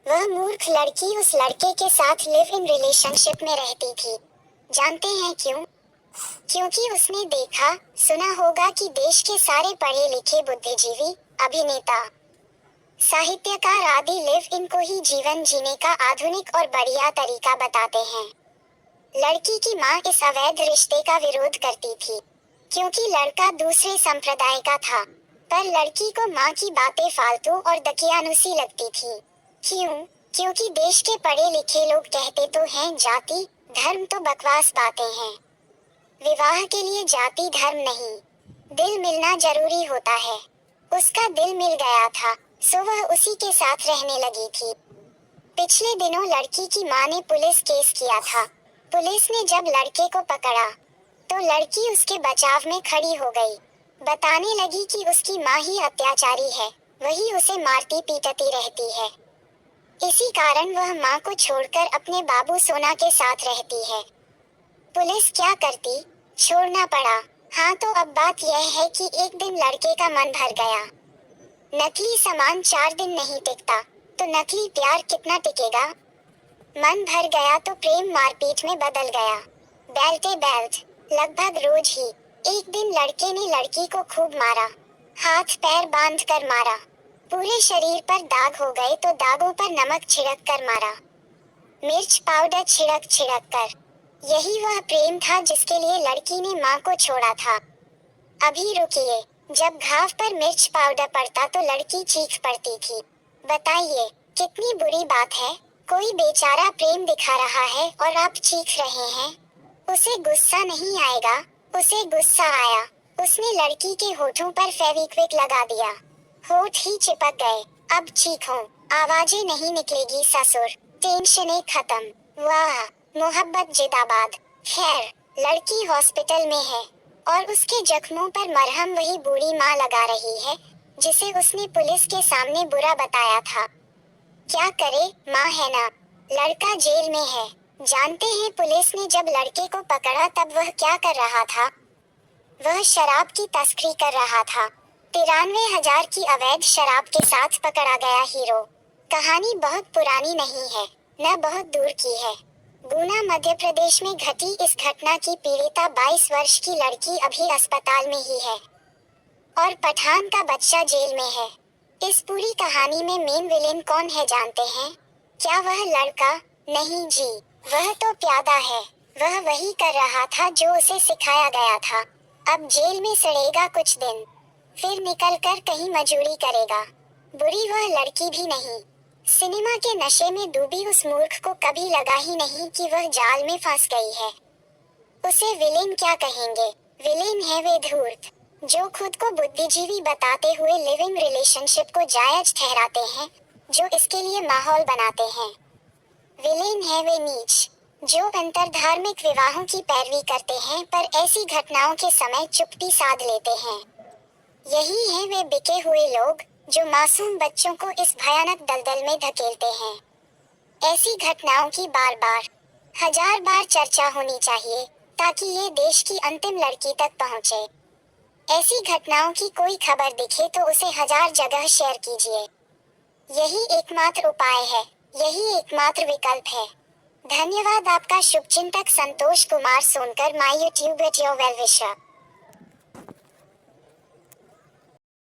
वह मूर्ख लड़की उस लड़के के साथ लिव इन रिलेशनशिप में रहती थी। जानते हैं क्यों? क्योंकि उसने देखा सुना होगा कि देश के सारे पढ़े लिखे बुद्धिजीवी, अभिनेता, साहित्यकार आदि लिव इन को ही जीवन जीने का आधुनिक और बढ़िया तरीका बताते हैं। लड़की की माँ इस अवैध रिश्ते का विरोध करती थी क्योंकि लड़का दूसरे संप्रदाय का था, पर लड़की को माँ की बातें फालतू और दकियानुसी लगती थी। क्यों? क्योंकि देश के पढ़े लिखे लोग कहते तो हैं जाति धर्म तो बकवास बातें हैं। विवाह के लिए जाति धर्म नहीं, दिल मिलना जरूरी होता है। उसका दिल मिल गया था, सो वह उसी के साथ रहने लगी थी। पिछले दिनों लड़की की माँ ने पुलिस केस किया था। पुलिस ने जब लड़के को पकड़ा तो लड़की उसके बचाव में खड़ी हो गई। बताने लगी कि उसकी माँ ही अत्याचारी है, वही उसे मारती पीटती रहती है। इसी कारण वह माँ को छोड़कर अपने बाबू सोना के साथ रहती है। पुलिस क्या करती? छोड़ना पड़ा। हाँ, तो अब बात यह है कि एक दिन लड़के का मन भर गया। नकली सामान 4 दिन नहीं टिकता, तो नकली प्यार कितना टिकेगा? मन भर गया तो प्रेम मारपीट में बदल गया। बेल्ट लगभग रोज ही। एक दिन लड़के ने लड़की को खूब मारा, हाथ पैर बांध कर मारा। पूरे शरीर पर दाग हो गए तो दागों पर नमक छिड़क कर मारा, मिर्च पाउडर छिड़क छिड़क कर। यही वह प्रेम था जिसके लिए लड़की ने माँ को छोड़ा था। अभी रुकिए, जब घाव पर मिर्च पाउडर पड़ता तो लड़की चीख पड़ती थी। बताइए कितनी बुरी बात है। कोई बेचारा प्रेम दिखा रहा है और आप चीख रहे हैं। उसे गुस्सा नहीं आएगा? उसे गुस्सा आया। उसने लड़की के होठों पर फेविक्विक लगा दिया, होठ ही चिपक गए। अब चीखो, आवाजें नहीं निकलेगी ससुर, टेंशनें खत्म। वाह, मोहब्बत जिंदाबाद। खैर, लड़की हॉस्पिटल में है और उसके जख्मों पर मरहम वही बूढ़ी माँ लगा रही है जिसे उसने पुलिस के सामने बुरा बताया था। क्या करे, माँ है ना। लड़का जेल में है। जानते हैं पुलिस ने जब लड़के को पकड़ा तब वह क्या कर रहा था? वह शराब की तस्करी कर रहा था। 93,000 की अवैध शराब के साथ पकड़ा गया हीरो। कहानी बहुत पुरानी नहीं है, न बहुत दूर की है। गुना मध्य प्रदेश में घटी इस घटना की पीड़िता 22 वर्ष की लड़की अभी अस्पताल में ही है और पठान का बच्चा जेल में है। इस पूरी कहानी में मेन विलेन कौन है जानते हैं? क्या वह लड़का? नहीं जी, वह तो प्यादा है। वह वही कर रहा था जो उसे सिखाया गया था। अब जेल में सड़ेगा कुछ दिन, फिर निकल कर कहीं मजूरी करेगा। बुरी वह लड़की भी नहीं। सिनेमा के नशे में डूबी उस मूर्ख को कभी लगा ही नहीं कि वह जाल में फंस गई है। उसे विलेन क्या कहेंगे? विलेन है वे धूर्त जो खुद को बुद्धिजीवी बताते हुए लिविंग रिलेशनशिप को जायज ठहराते हैं, जो इसके लिए माहौल बनाते हैं। विलेन है वे नीच जो अंतरधार्मिक विवाहों की पैरवी करते हैं पर ऐसी घटनाओं के समय चुप्पी साध लेते हैं। यही है वे बिके हुए लोग जो मासूम बच्चों को इस भयानक दलदल में धकेलते हैं। ऐसी घटनाओं की बार बार, हजार बार चर्चा होनी चाहिए ताकि ये देश की अंतिम लड़की तक पहुंचे। ऐसी घटनाओं की कोई खबर दिखे तो उसे 1000 जगह शेयर कीजिए। यही एकमात्र उपाय है, यही एकमात्र विकल्प है। धन्यवाद। आपका शुभचिंतक Santosh Kumar Sonkar, my YouTube at your well विशर।